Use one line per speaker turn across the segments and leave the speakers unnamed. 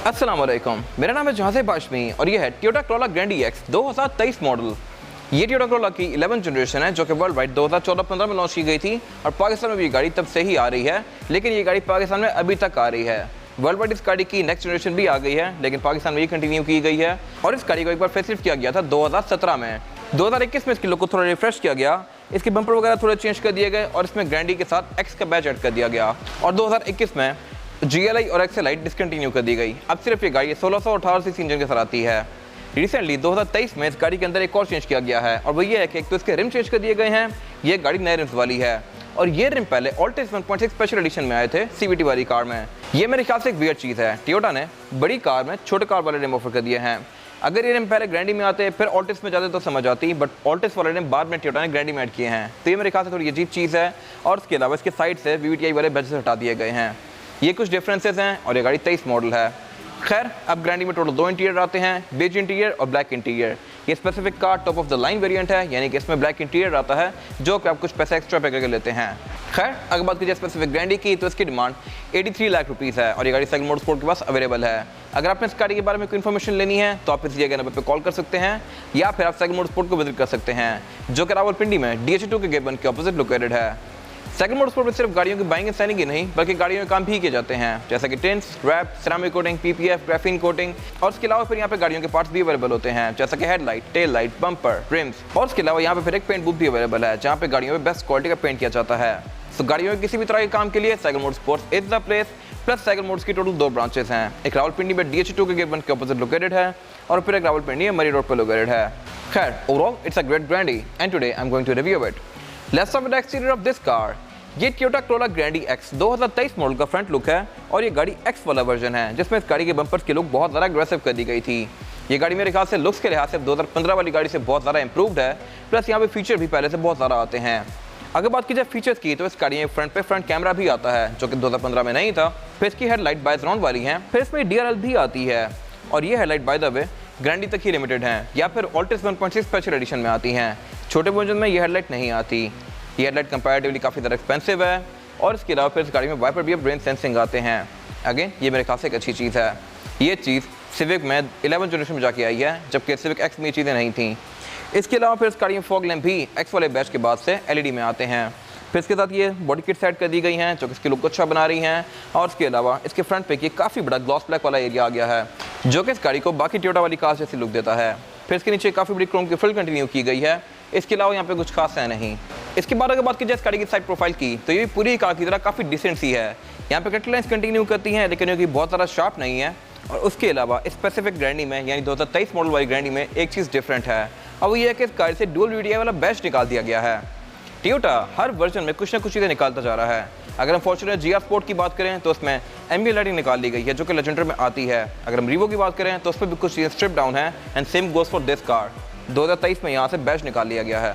अस्सलाम वालेकुम, मेरा नाम है जहाज़ बाशमी और ये है Toyota Corolla Grande X 2023 model. ये टोयोटा कोरोला की 11th जनरेशन है जो कि वर्ल्ड वाइड 2014-15 में लॉन्च की गई थी और पाकिस्तान में भी गाड़ी तब से ही आ रही है, लेकिन ये गाड़ी पाकिस्तान में अभी तक आ रही है। वर्ल्ड वाइड इस गाड़ी की नेक्स्ट जनरेशन भी आ गई है, लेकिन पाकिस्तान में ही कंटिन्यू की गई है और इस गाड़ी को एक बार फेसलिफ्ट किया गया था 2017 में। 2021 में इसकी लुक को थोड़ा रिफ्रेश किया गया, इसके बम्पर वगैरह थोड़े चेंज कर दिए गए और इसमें ग्रैंडी के साथ एक्स का बैच ऐड कर दिया गया और 2021 में GLI और XLI डिसकंटिन्यू कर दी गई। अब सिर्फ ये गाड़ी 1618 सीसी इंजन के साथ आती है। रिसेंटली 2023 में इस गाड़ी के अंदर एक और चेंज किया गया है और वो ये है कि एक तो इसके रिम चेंज कर दिए गए हैं, ये गाड़ी नए रिम्स वाली है और ये रिम पहले ऑल्टिस 1.6 स्पेशल एडिशन में आए थे CVT वाली कार में। ये मेरे ख्याल से एक वियर्ड चीज़ है, टोयोटा ने बड़ी कार में छोटे कार वाले रिम ऑफर कर दिए हैं। अगर ये रिम पहले ग्रैंडी में आते फिर ऑल्टिस में जाते तो समझ आती, बट ऑल्टिस वाले रिम बाद में टोयोटा ने ग्रैंडी में ऐड किए हैं, तो ये मेरे ख्याल से थोड़ी अजीब चीज़ है। और उसके अलावा इसके साइड से VVTi वाले बैचेस हटा दिए गए हैं। ये कुछ डिफरेंसेस हैं और ये गाड़ी 23 मॉडल है। खैर, अब ग्रैंडी में टोटल 2 इंटीरियर आते हैं, बेज इंटीरियर और ब्लैक इंटीरियर। ये specific car top of the line variant है, यानी कि इसमें ब्लैक इंटीरियर आता है जो कि आप कुछ पैसे एक्स्ट्रा पे करके लेते हैं। खैर, अगर बात कीजिए स्पेसिफिक ग्रैंडी की तो इसकी डिमांड 83 लाख रुपीज़ है और ये गाड़ी साइकिल मोटरस्पोर्ट के पास अवेलेबल है। अगर आपने इस गाड़ी के बारे में कोई इन्फॉर्मेशन लेनी है तो आप इस दिए गए नंबर पर कॉल कर सकते हैं या फिर आप साइकिल मोटरस्पोर्ट को विजिट कर सकते हैं, जो कि रावलपिंडी में DH2 के गेट 1 के ऑपोजिट लोकेटेड है। साइकिल मोटरस्पोर्ट में सिर्फ गाड़ियों की बाइंग एंड सेलिंग ही नहीं बल्कि गाड़ियों में काम भी किए जाते हैं, जैसा कि tints, wrap, ceramic coating, PPF, graphene coating और उसके अलावा फिर यहाँ पे गाड़ियों के पार्ट्स भी अवेलेबल होते हैं, जैसा कि headlight, tail light, bumper, RIMS और उसके अलावा यहाँ पे फिर एक पेंट बूथ भी अवेलेबल है जहाँ पे गाड़ियों में बेस्ट क्वालिटी का पेंट किया जाता है। तो गाड़ियों के किसी भी तरह के काम के लिए cycle motorsports is the place. Plus cycle Motors की टोटल 2 ब्रांचेस हैं, एक रावलपिंडी में DH2 के गेट 1 के ऑपोजिट लोकेटेड है और फिर एक रावलपिंडी मरी रोड पर लोकेटेड है। खैर, overall it's a great Grande and today I am going to review it. Let's start with the exterior of this car. ये Toyota Corolla Grande X 2023 model का फ्रंट लुक है और ये गाड़ी एक्स वाला वर्जन है, जिसमें इस गाड़ी के बम्पर्स की लुक बहुत ज़्यादा अग्रेसिव कर दी गई थी। ये गाड़ी मेरे ख्याल से लुक्स के लिहाज से 2015 वाली गाड़ी से बहुत ज़्यादा इंप्रूव्ड है, प्लस यहाँ पे फीचर भी पहले से बहुत ज़्यादा आते हैं। अगर बात की जाए फीचर्स की तो इस गाड़ी में फ्रंट कैमरा भी आता है जो कि 2015 में नहीं था। फिर इसकी हेडलाइट बाइज राउंड वाली हैं, फिर इसमें DRL भी आती है और ये हेडलाइट बाय द वे ग्रैंडी तक ही लिमिटेड हैं या फिर ऑल्टिस 1.6 स्पेशल एडिशन में आती हैं। छोटे वर्जन में ये हेडलाइट नहीं आती। ये हेडलाइट कंपैरेटिवली काफ़ी ज़्यादा एक्सपेंसिव है और इसके अलावा फिर इस गाड़ी में वाइपर भी अब रेन सेंसिंग आते हैं। अगेन, ये मेरे ख्याल से एक अच्छी चीज़ है। ये चीज़ सिविक में 11th जनरेशन में जाके आई है, जबकि सिविक एक्स में ये चीज़ें नहीं थी। इसके अलावा फिर इस गाड़ी में फॉग लैंप भी एक्स वाले बैच के बाद से LED में आते हैं। फिर इसके साथ ये बॉडी किट सेट कर दी गई हैं जो कि इसकी लुक को अच्छा बना रही हैं और इसके अलावा इसके फ्रंट पे काफ़ी बड़ा ग्लॉस ब्लैक वाला एरिया आ गया है जो कि इस गाड़ी को बाकी टोयोटा वाली कार जैसी लुक देता है। फिर इसके नीचे काफ़ी बड़ी क्रोम की फ्रिल कंटिन्यू की गई है। इसके अलावा यहाँ पे कुछ खास है नहीं। इसके बाद अगर बात की जाए इस गाड़ी की साइड प्रोफाइल की तो ये पूरी कार की तरह काफ़ी डिसेंट सी है। यहाँ पे कट लाइन्स कंटिन्यू करती हैं, लेकिन ये बहुत ज़्यादा शार्प नहीं है। और उसके अलावा स्पेसिफिक ग्रैंडी में यानी 2023 मॉडल वाली ग्रैंडी में एक चीज़ डिफरेंट है और वो ये है कि इस गाड़ी से डुअल VVTi वाला बैच निकाल दिया गया है। टोयोटा हर वर्जन में कुछ ना कुछ चीज़ें निकालता जा रहा है। अगर हम फॉर्च्यूनर GR स्पोर्ट की बात करें तो उसमें एम्बिएंट लाइटिंग निकाल दी गई है जो कि लेजेंडर में आती है। अगर हम रीवो की बात करें तो उसमें भी कुछ चीज़ें स्ट्रिप डाउन है and same goes for this car. 2023 में यहाँ से बैच निकाल लिया गया है।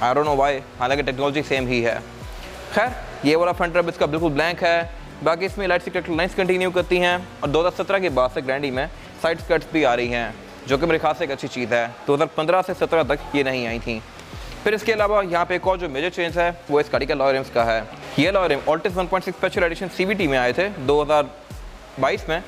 आई डोंट नो व्हाई, हालांकि टेक्नोलॉजी सेम ही है। खैर, ये वाला फ्रंट रब इसका बिल्कुल ब्लैंक है। बाकी इसमें लाइट सी लाइन्स कंटिन्यू करती हैं और 2017 के बाद से ग्रैंडी में साइड स्कर्ट्स भी आ रही हैं जो कि मेरे ख्याल से एक अच्छी चीज़ है। 2015 से 17 तक ये नहीं आई थी। फिर इसके अलावा यहाँ पे एक और जो मेजर चेंज है वो इस गाड़ी का लॉय रिम्स का है। ये alloy rim Altis 1.6 special edition CVT में आए थे 2022 में,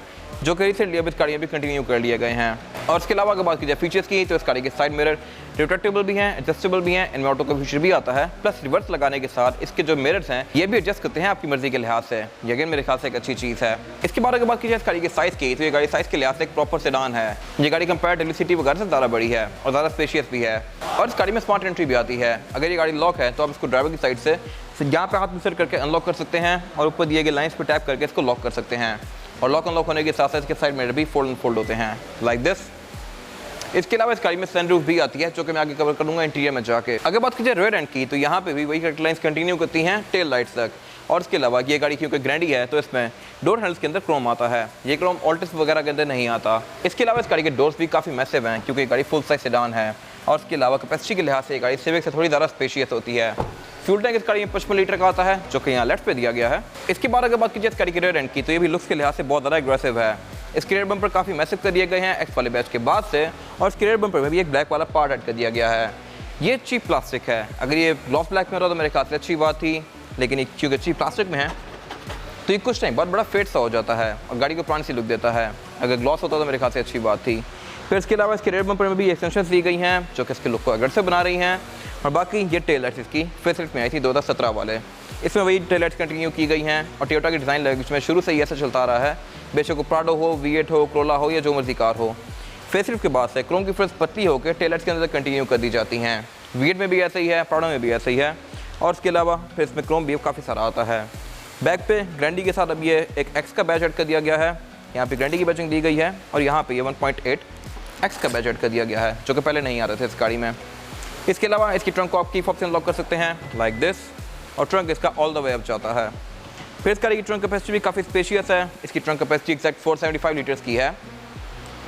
जो कि रिसेंटली अब इस गाड़ी में भी कंटिन्यू कर लिए गए हैं। और इसके अलावा अगर बात की जाए फीचर्स की तो इस गाड़ी के साइड मिरर रिट्रैक्टेबल भी हैं, एडजस्टेबल भी हैं, इनमें ऑटो का फीचर भी आता है। प्लस रिवर्स लगाने के साथ इसके जो मिरर्स हैं ये भी एडजस्ट करते हैं आपकी मर्जी के लिहाज से। ये अगेन मेरे ख्याल से एक अच्छी चीज़ है। इसके बाद अगर बात की जाए इस गाड़ी के साइज़ की तो ये गाड़ी साइज़ के लिहाज से एक प्रॉपर सेडान है। ये गाड़ी कंपेरेटिवली सिटी वगैरह से ज़्यादा बड़ी है और ज़्यादा स्पेशियस भी है और इस गाड़ी में स्मार्ट एंट्री भी आती है। अगर ये गाड़ी लॉक है तो आप इसको ड्राइवर की साइड से यहाँ पे हाथ इंसर्ट करके अनलॉक कर सकते हैं और ऊपर दिए गए लाइन्स पर टैप करके इसको लॉक कर सकते हैं और लॉक अनलॉक होने के साथ साथ इसके साइड मिरर भी फोल्ड होते हैं लाइक दिस। इसके अलावा इस गाड़ी में सनरूफ भी आती है जो कि मैं आगे कवर करूंगा इंटीरियर में जाके। अगर बात कीजिए रेयर एंड की तो यहाँ पे भी वही कट लाइन्स कंटिन्यू करती हैं टेल लाइट्स तक। और इसके अलावा ये गाड़ी क्योंकि ग्रैंडी है तो इसमें डोर हैंडल्स के अंदर क्रोम आता है, ये क्रोम ऑल्टिस वगैरह के अंदर नहीं आता। इसके अलावा इस गाड़ी के डोर्स भी काफ़ी मैसिव हैं क्योंकि ये गाड़ी फुल साइज सेडान है और इसके अलावा कैपेसिटी के लिहाज से ये गाड़ी सिविक से थोड़ी ज़्यादा स्पेशियस होती है। फ्यूल टैंक इस गाड़ी में 55 लीटर का आता है जो कि यहाँ लेफ्ट पे दिया गया है। इसके बाद अगर बात कीजिए इस गाड़ी के रेयर एंड की तो ये भी लुक्स के लिहाज से बहुत ज़्यादा एग्रेसिव है। इसके रेयर बम्पर काफ़ी मैसिव कर दिए गए हैं एक्स वाले बैच के बाद से और इसके रेयर बम्पर में भी एक ब्लैक वाला पार्ट ऐड कर दिया गया है। ये चीप प्लास्टिक है। अगर ये ग्लॉस ब्लैक में रहा तो मेरे ख्याल से अच्छी बात थी, लेकिन क्योंकि चीप प्लास्टिक में है तो ये कुछ नहीं, बहुत बड़ा फेट सा हो जाता है और गाड़ी को पुरानी सी लुक देता है। अगर ग्लॉस होता तो मेरे ख्याल से अच्छी बात थी। फिर इसके अलावा इसके रेयर बम्पर में भी एक्सटेंशंस दी गई हैं जो कि इसके लुक को अग्रेसिव बना रही हैं। और बाकी ये टेल लाइट्स इसकी फेसलिफ्ट में आई थी 2017 वाले, इसमें वही टेल लाइट्स कंटिन्यू की गई हैं। और टोयोटा की डिज़ाइन लैंग्वेज में शुरू से ही ऐसा चलता आ रहा है, बेशक वो प्राडो हो, V8 हो, क्रोला हो या जो मर्जी कार हो। फेसलिफ्ट के बाद से क्रोम की फ्रेस पतली होकर टेल लाइट्स के अंदर कंटिन्यू कर दी जाती हैं। V8 में भी ऐसा ही है, प्राडो में भी ऐसा ही है। और इसके अलावा फिर इसमें क्रोम भी काफ़ी सारा आता है। बैक पे ग्रैंडी के साथ अब ये एक X का बैज ऐड कर दिया गया है, यहाँ पे ग्रैंडी की बैजिंग दी गई है और यहाँ पे ये 1.8 X का बैज ऐड कर दिया गया है जो कि पहले नहीं आ रहे थे इस गाड़ी में। इसके अलावा इसकी ट्रंक को आप की फॉब से अनलॉक कर सकते हैं लाइक दिस, और ट्रंक इसका ऑल द वे अप जाता है। फिर इस गाड़ी की ट्रंक कैपेसिटी भी काफ़ी स्पेशियस है। इसकी ट्रंक कैपेसिटी एक्जैक्ट 475 लीटर्स की है,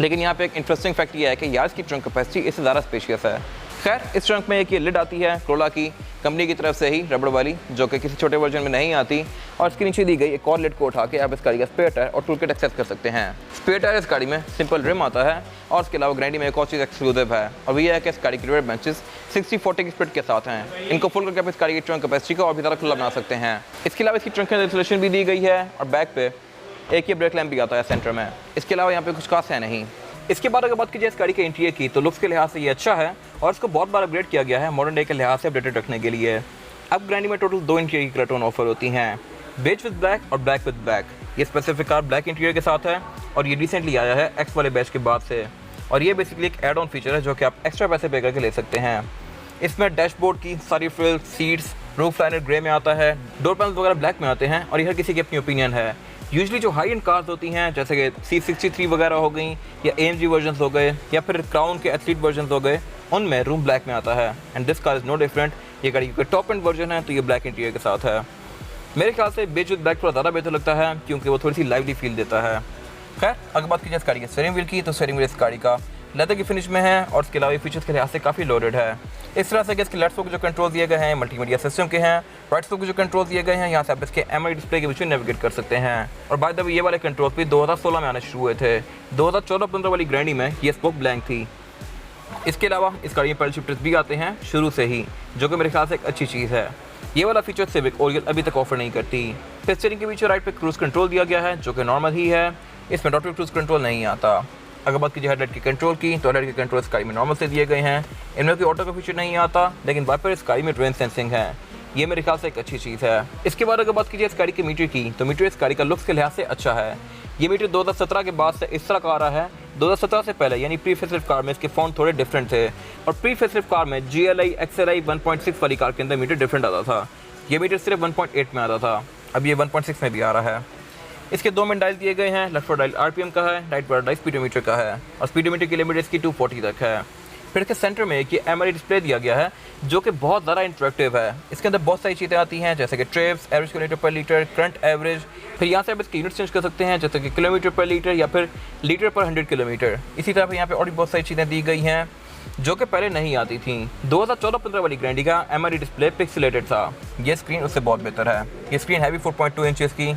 लेकिन यहाँ पे एक इंटरेस्टिंग फैक्ट ये है कि यार इसकी ट्रंक कैपेसिटी इससे ज़्यादा स्पेशियस है। खैर, इस ट्रंक में एक ये लिड आती है क्रोला की कंपनी की तरफ से ही, रबड़ वाली, जो कि किसी छोटे वर्जन में नहीं आती। और इसके नीचे दी गई एक और लिड को उठा के आप इस गाड़ी का स्पेयर टायर और टूल किट एक्सेस कर सकते हैं। स्पेयर टायर इस गाड़ी में सिंपल रिम आता है और इसके अलावा ग्रैंडी में एक और चीज़ एक्सक्लूसिव है, और वही है कि इस गाड़ी की रियर बेंचेस 60-40 की स्प्लिट के साथ हैं। इनको फुल करके आप इस गाड़ी की ट्रंक कैपेसिटी को और भी ज़्यादा खुला बना सकते हैं। इसके अलावा इसकी ट्रंक के इंसुलेशन भी दी गई है और बैक पे एक ये ब्रेक लैम्प भी आता है सेंटर में। इसके अलावा यहाँ पे कुछ खास है नहीं। इसके बाद अगर बात कीजिए इस गाड़ी के इंटीरियर की, तो लुक्स के लिहाज से ये अच्छा है और इसको बहुत बार अपग्रेड किया गया है मॉडर्न डे के लिहाज से अपडेटेड रखने के लिए। अब ग्रैंडी में टोटल 2 इंटीरियर की कलर टोन ऑफर होती हैं, बेज विद ब्लैक और ब्लैक विद ब्लैक। ये स्पेसिफिक कार ब्लैक इंटीरियर के साथ है और ये रिसेंटली आया है X वाले बैच के बाद से, और ये बेसिकली एक एड ऑन फीचर है जो कि आप एक्स्ट्रा पैसे पे करके ले सकते हैं। इसमें डैशबोर्ड की सारी frills, seats, roof liner grey में आता है, डोर पैनल्स वगैरह ब्लैक में आते हैं और ये हर किसी की अपनी ओपिनियन है। यूजली जो हाई एंड कार्स होती हैं जैसे कि C63 वगैरह हो गई या AMG वर्जन हो गए या फिर क्राउन के एथलीट वर्जन हो गए, उनमें रूम ब्लैक में आता है and this car is no different. ये गाड़ी क्योंकि टॉप एंड वर्जन है तो ये ब्लैक इंटीरियर के साथ है। मेरे ख्याल से बेज विद ब्लैक थोड़ा ज़्यादा बेहतर लगता है क्योंकि वो थोड़ी सी लाइवली फील देता है। खैर, अगर बात कीजिए इस गाड़ी के स्टीयरिंग व्हील की, तो स्टीयरिंग व्हील इस गाड़ी का लेदर की फिनिश में है और इसके अलावा फीचर्स के लिहाज से काफ़ी लोडेड है। इस तरह से कि इसके लेफ्ट को जो कंट्रोल दिए गए हैं मल्टीमीडिया सिस्टम के हैं, राइट को जो कंट्रोल दिए गए हैं यहाँ से आप इसके MI डिस्प्ले के बीच में नेविगेट कर सकते हैं। और बाय द वे ये वाले कंट्रोल भी 2016 में आने शुरू हुए थे। 2014-15 वाली ग्रैंडी में ये स्पोक ब्लैंक थी। इसके अलावा इस गाड़ी में पैडल शिफ्टर्स भी आते हैं शुरू से ही, जो कि मेरे ख्याल से एक अच्छी चीज़ है। ये वाला फीचर सिविक ओरियल अभी तक ऑफर नहीं करती। फिर स्टीयरिंग के पीछे राइट पे क्रूज कंट्रोल दिया गया है जो कि नॉर्मल ही है, इसमें अडैप्टिव क्रूज कंट्रोल नहीं आता। अगर बात कीजिए हेडलाइट के कंट्रोल की, तो हेडलाइट के कंट्रोल इस गाड़ी में नॉर्मल से दिए गए हैं, इनमें कोई ऑटो का फीचर नहीं आता, लेकिन वाइपर इस गाड़ी में रेन सेंसिंग है। ये मेरे ख्याल से एक अच्छी चीज़ है। इसके बाद अगर बात कीजिए इस गाड़ी के मीटर की, तो मीटर इस गाड़ी का लुक्स के लिहाज से अच्छा है। ये मीटर 2017 के बाद से इस तरह का आ रहा है। 2017 से पहले यानी प्री फेसलिफ्ट कार में इसके फॉन्ट थोड़े डिफरेंट थे और प्री फेसलिफ्ट कार में GLI XLI 1.6 वाली कार के अंदर मीटर डिफरेंट आता था। ये मीटर सिर्फ 1.8 में आता था, अब ये 1.6 में भी आ रहा है। इसके 2 मेन डायल दिए गए हैं, लेफ्ट वाला डायल RPM का है, राइट वाला डायल स्पीडोमीटर का है और स्पीडोमीटर की लिमिट इसकी 240 तक है। फिर इसके सेंटर में एक ये MLE डिस्प्ले दिया गया है जो कि बहुत ज़्यादा इंटरेक्टिव है। इसके अंदर बहुत सारी चीज़ें आती हैं जैसे कि ट्रिप्स, एवरेज किलोमीटर पर लीटर, करंट एवरेज। फिर यहाँ से आप इसके यूनिट चेंज कर सकते हैं जैसे कि किलोमीटर पर लीटर या फिर लीटर पर 100 किलोमीटर। इसी तरह यहाँ पे और भी बहुत सारी चीज़ें दी गई हैं जो कि पहले नहीं आती थी। 2014-15 वाली ग्रैंडी का MLE डिस्प्ले पिक्सेलेटेड था, ये स्क्रीन उससे बहुत बेहतर है। ये स्क्रीन है भी 4.2 इंचेस की।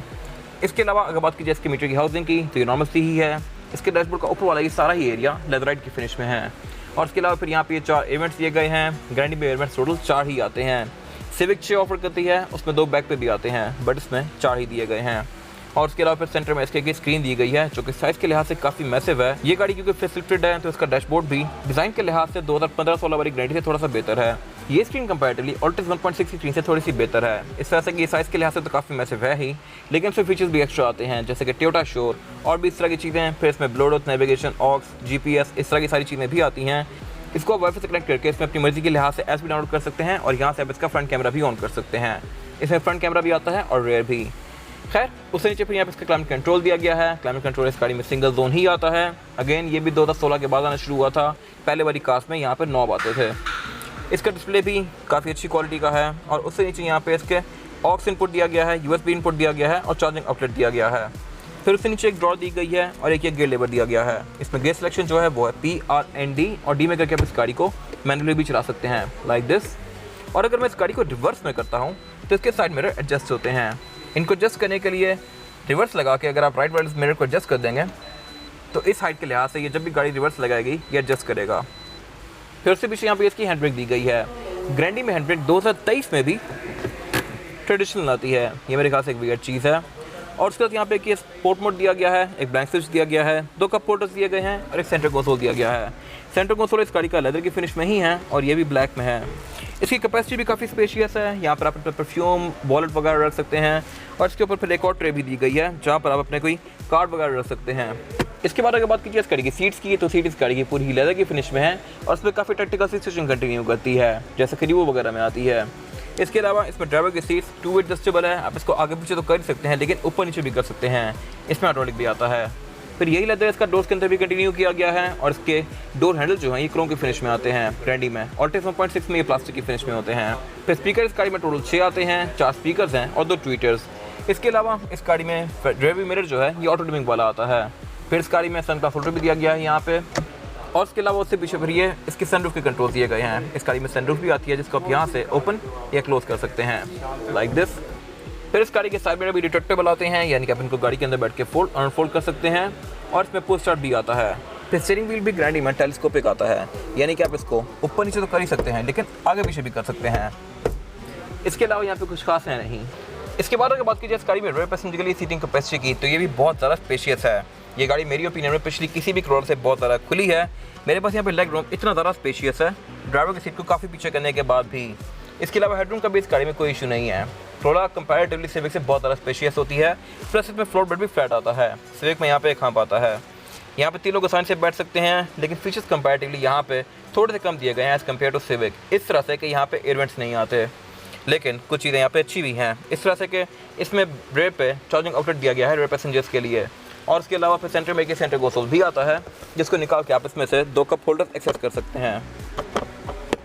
इसके अलावा अगर बात कीजिए इसके मीटर की हाउसिंग की, तो ये नॉर्मल सी ही है। इसके डैशबोर्ड का ऊपर वाला ये सारा ही एरिया लेदराइट की फिनिश में है। और इसके अलावा फिर यहाँ पे 4 इवेंट्स दिए गए हैं। ग्रैंडी में इवेंट्स टोटल 4 ही आते हैं। सिविक 6 ऑफर करती है, उसमें 2 बैक पे भी आते हैं, बट इसमें 4 ही दिए गए हैं। और उसके अलावा फिर सेंटर में इसके स्क्रीन दी गई है जो कि साइज़ के लिहाज से काफ़ी मैसिव है। ये गाड़ी क्योंकि फेसलिफ्टेड है तो इसका डैशबोर्ड भी डिज़ाइन के लिहाज से 2015-16 वाली ग्रैंडी से थोड़ा सा बेहतर है। ये स्क्रीन कंपैरेटिवली ऑल्टिस 1.6 की स्क्रीन से थोड़ी सी बेहतर है। इस तरह से कि साइज़ के लिहाज से तो काफ़ी मैसिव है ही, लेकिन इसमें फीचर्स भी एक्स्ट्रा आते हैं जैसे कि टोयोटा शोर और भी इस तरह की चीज़ें। फिर इसमें ब्लूटूथ, नेविगेशन, ऑक्स, GPS, इस तरह की सारी चीज़ें भी आती हैं। इसको आप वाईफाई से कनेक्ट करके इसमें अपनी मर्जी के लिहाज से ऐप्स भी डाउनलोड कर सकते हैं और यहाँ से आप इसका फ्रंट कैमरा भी ऑन कर सकते हैं। इसमें फ्रंट कैमरा भी आता है और रेयर भी। खैर, उससे नीचे फिर यहाँ पे इसका क्लाइमेट कंट्रोल दिया गया है। क्लाइमेट कंट्रोल इस गाड़ी में सिंगल जोन ही आता है। अगेन ये भी 2016 के बाद आना शुरू हुआ था, पहले वाली कार्स में यहाँ पर 9 आते थे। इसका डिस्प्ले भी काफ़ी अच्छी क्वालिटी का है और उससे नीचे यहाँ पे इसके ऑक्स इनपुट दिया गया है, USB इनपुट दिया गया है और चार्जिंग आउटलेट दिया गया है। फिर उससे नीचे एक ड्रॉर दी गई है और एक गियर लेवर दिया गया है। इसमें गियर सिलेक्शन जो है वो है P, R, N, D और D में करके आप इस गाड़ी को मैनुअली भी चला सकते हैं लाइक दिस। और अगर मैं इस गाड़ी को रिवर्स में करता हूँ तो इसके साइड मिरर एडजस्ट होते हैं। इनको एडजस्ट करने के लिए रिवर्स लगा के अगर आप राइट वाले मिरर को एडजस्ट कर देंगे तो इस हाइट के लिहाज से ये जब भी गाड़ी रिवर्स लगाएगी ये एडजस्ट करेगा। फिर उससे पीछे यहाँ पे इसकी हैंड ब्रेक दी गई है। ग्रैंडी में हैंड ब्रेक 2023 में भी ट्रेडिशनल आती है, ये मेरे ख्याल से एक वियर्ड चीज़ है। और उसके बाद यहाँ पे एक स्पोर्ट मोड दिया गया है, एक ब्लैंक स्विच दिया गया है, 2 कप होल्डर्स दिए गए हैं और एक सेंटर कंसोल दिया गया है। सेंटर कंसोल इस गाड़ी का लेदर की फिनिश में ही है और ये भी ब्लैक में है। इसकी कैपेसिटी भी काफ़ी स्पेशियस है, यहाँ पर आप अपना परफ्यूम वॉलेट वगैरह रख सकते हैं और इसके ऊपर फिर एक और ट्रे भी दी गई है जहाँ पर आप अपने कोई कार्ड वगैरह रख सकते हैं। इसके बाद अगर बात कीजिए इस गाड़ी की सीट्स की, तो सीट इस गाड़ी की पूरी लेदर की फिनिश में है और इसमें काफ़ी टेक्निकल सिचुएशन कंटिन्यू करती है जैसे कि रिव्यू वगैरह में आती है। इसके अलावा इसमें ड्राइवर की सीट्स 2 वे एडजस्टेबल है, आप इसको आगे पीछे तो कर सकते हैं लेकिन ऊपर नीचे भी कर सकते हैं। इसमें ऑटोमेटिक भी आता है। फिर यही लेदर इसका डोर्स के अंदर भी कंटिन्यू किया गया है और इसके डोर हैंडल जो हैं ये क्रोम की फिनिश में आते हैं ग्रैंडी में, ऑल्टेस 1.6 में ये प्लास्टिक की फिनिश में होते हैं। फिर स्पीकर इस गाड़ी में टोटल 6 आते हैं, 4 स्पीकर्स हैं और 2 ट्वीटर्स। इसके अलावा इस गाड़ी में ड्राइविंग मिरर जो है ये ऑटो डिमिंग वाला आता है। फिर इस गाड़ी में सन का फोल्डर भी दिया गया है यहाँ पे और इसके अलावा उससे पीछे फिर ये इसके सनरूफ के कंट्रोल दिए गए हैं। इस गाड़ी में सनरूफ भी आती है जिसको आप यहाँ से ओपन या क्लोज कर सकते हैं लाइक दिस। फिर इस गाड़ी के साइड मिरर भी रिट्रैक्टेबल आते हैं, यानी कि आप इनको गाड़ी के अंदर बैठ के फोल्ड अनफोल्ड कर सकते हैं और इसमें पुश स्टार्ट भी आता है। फिर स्टीयरिंग व्हील भी ग्रैंडी में टेलीस्कोपिक आता है, यानी कि आप इसको ऊपर नीचे तो कर ही सकते हैं लेकिन आगे पीछे भी कर सकते हैं। इसके अलावा यहाँ पे कुछ खास है नहीं। इसके बाद अगर बात कीजिए इस गाड़ी में रेयर पैसेंजर के लिए सीटिंग कैपेसिटी की, तो ये भी बहुत ज़्यादा स्पेशियस है। ये गाड़ी मेरी ओपिनियन में पिछली किसी भी करोड़ से बहुत ज़्यादा खुली है। मेरे पास यहाँ पे लेग रूम इतना ज़्यादा स्पेशियस है ड्राइवर की सीट को काफ़ी पीछे करने के बाद भी। इसके अलावा हेडरूम का भी इस गाड़ी में कोई इशू नहीं है। थोड़ा कंपैरेटिवली सिविक से बहुत ज़्यादा स्पेशियस होती है, प्लस इसमें फ्लोर बेड भी फ्लैट आता है। सिविक में यहाँ पे एक खांप आता है, यहाँ पे 3 लोग आसानी से बैठ सकते हैं, लेकिन फीचर्स कंपैरेटिवली यहाँ पे थोड़े से कम दिए गए हैं एज़ कम्पेयर टू सिविक। इस तरह से कि यहाँ पे एयर वेंट्स नहीं आते, लेकिन कुछ चीज़ें यहाँ पे अच्छी भी हैं। इस तरह से कि इसमें रेयर पे चार्जिंग आउटलेट दिया गया है रेयर पैसेंजर्स के लिए और उसके अलावा फिर सेंटर में एक सेंटर कंसोल भी आता है जिसको निकाल के आप इसमें से 2 कप होल्डर एक्सेस कर सकते हैं।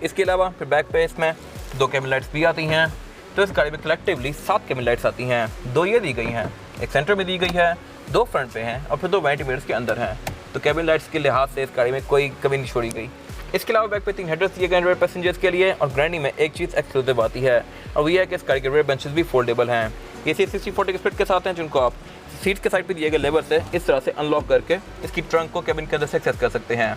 इसके अलावा फिर बैक पे इसमें 2 कैबिन लाइट्स भी आती हैं। तो इस गाड़ी में कलेक्टिवली 7 कैबिन लाइट्स आती हैं, 2 ये दी गई हैं, एक सेंटर में दी गई है, 2 फ्रंट पे हैं और फिर 2 वैनिटी मिरर्स के अंदर हैं। तो कैबिन लाइट्स के लिहाज से इस गाड़ी में कोई कमी नहीं छोड़ी गई। इसके अलावा बैक पे 3 हेडर्स दिए गए रेयर पैसेंजर्स के लिए और ग्रैंडी में एक चीज़ एक्सक्लूसिव आती है और वो ये है कि इस गाड़ी के रेयर बेंचेस भी फोल्डेबल हैं। ये 60-40 स्प्लिट के साथ हैं जिनको आप सीट के साइड पे दिए गए लेवर से इस तरह से अनलॉक करके इसकी ट्रंक को कैबिन के अंदर से एक्सेस कर सकते हैं।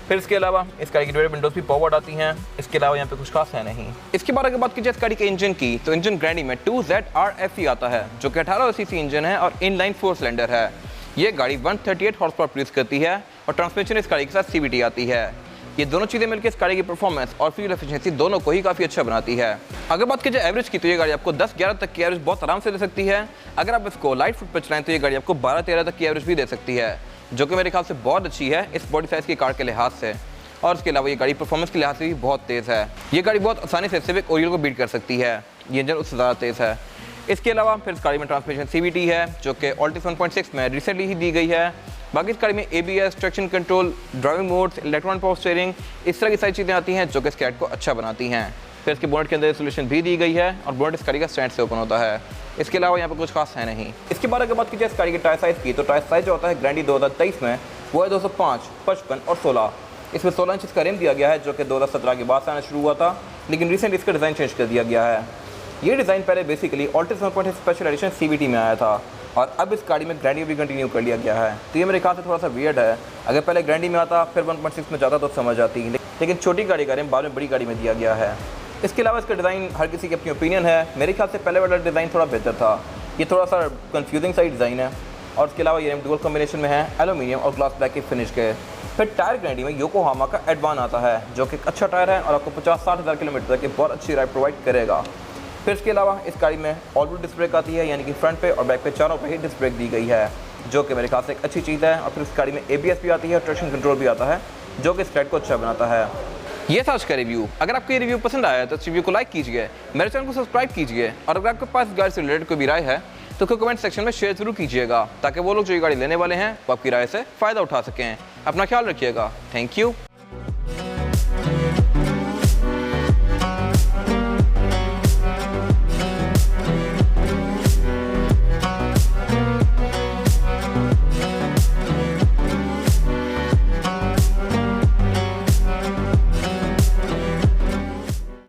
फिर इसके अलावा इस गाड़ी की डोर विंडोज़ भी पावर्ड आती हैं। इसके अलावा यहाँ पे कुछ खास है नहीं। इसके बाद अगर बात कीजिए इस गाड़ी के इंजन की, तो इंजन ग्रैंडी में 2ZRFE आता है जो कि 18 सीसी इंजन है और इनलाइन 4 सिलेंडर है। ये गाड़ी 138 हॉर्स पावर प्रोड्यूस करती है और ट्रांसमिशन इस गाड़ी के साथ CVT आती है। ये दोनों चीज़ें मिलकर इस गाड़ी की परफॉर्मेंस और फ्यूल एफिशिएंसी दोनों को ही काफ़ी अच्छा बनाती है। अगर बात कीजिए एवरेज की, तो ये गाड़ी आपको 10-11 तक की एवरेज बहुत आराम से दे सकती है। अगर आप इसको लाइट फुट पर चलाएं तो ये गाड़ी आपको 12-13 तक की एवरेज भी दे सकती है, जो कि मेरे ख्याल से बहुत अच्छी है इस बॉडी साइज़ की कार के लिहाज से। और इसके अलावा ये गाड़ी परफॉर्मेंस के लिहाज से भी बहुत तेज़ है। ये गाड़ी बहुत आसानी से सिविक ओरियो को बीट कर सकती है, ये इंजन उससे ज़्यादा तेज़ है। इसके अलावा फिर इस गाड़ी में ट्रांसमिशन CVT है जो कि ऑल्टेस 1.6 में रिसेंटली ही दी गई है। बाकी इस गाड़ी में ABS, traction control, driving modes, electronic power steering, इस तरह की सारी चीज़ें आती हैं जो कि इस कैट को अच्छा बनाती हैं। फिर इसके बोनेट के अंदर इंसुलेशन भी दी गई है और बोनेट इस गाड़ी का स्टैंड से ओपन होता है। इसके अलावा यहाँ पर कुछ खास है नहीं। इसके बाद अगर बात कीजिए इस गाड़ी के टायर साइज़ की, तो टायर साइज़ जो होता है ग्रैंडी 2023 में वो है 205, 55 और 16। इसमें 16 इंच का रिम दिया गया है जो कि 2017 के बाद से आना शुरू हुआ था, लेकिन रिसेंट इसका डिज़ाइन चेंज कर दिया गया है। ये डिज़ाइन पहले बेसिकली ऑल्टेस 1.6 स्पेशल एडिशन CVT में आया था और अब इस गाड़ी में ग्रैंडी भी कंटिन्यू कर लिया गया है। तो ये मेरे ख्याल से थोड़ा सा वियर्ड है। अगर पहले ग्रैंडी में आता फिर 1.6 में जाता तो समझ आती, लेकिन छोटी गाड़ी का रिम बाद में बड़ी गाड़ी में दिया गया है। इसके अलावा इसका डिज़ाइन हर किसी की अपनी ओपिनियन है। मेरे ख्याल से पहले वाला डिज़ाइन थोड़ा बेहतर था, ये थोड़ा सा कन्फ्यूजिंग सा डिज़ाइन है। और इसके अलावा ये रिम डुअल कॉम्बिनेशन में है, एल्यूमिनियम और ग्लास ब्लैक की फिनिश के। फिर टायर ग्रैंडी में योकोहामा का एडवान आता है जो कि अच्छा टायर है और आपको 50-60 हज़ार किलोमीटर तक की बहुत अच्छी राइड प्रोवाइड करेगा। फिर इसके अलावा इस गाड़ी में ऑल व्हील डिस्क ब्रेक आती है, यानी कि फ्रंट पे और बैक पे चारों पे ही डिस्क ब्रेक दी गई है, जो कि मेरे ख्याल से एक अच्छी चीज़ है। और फिर इस गाड़ी में ABS भी आती है और ट्रैक्शन कंट्रोल भी आता है, जो कि इस राइड को अच्छा बनाता है। ये था आज का रिव्यू। अगर आपको ये रिव्यू पसंद आया तो इस रिव्यू को लाइक कीजिए, मेरे चैनल को सब्सक्राइब कीजिए और अगर आपके पास गाड़ी से रिलेटेड कोई भी राय है तो कमेंट सेक्शन में शेयर जरूर कीजिएगा, ताकि वो लोग जो ये गाड़ी लेने वाले हैं वो आपकी राय से फ़ायदा उठा सकें। अपना ख्याल रखिएगा। Thank you.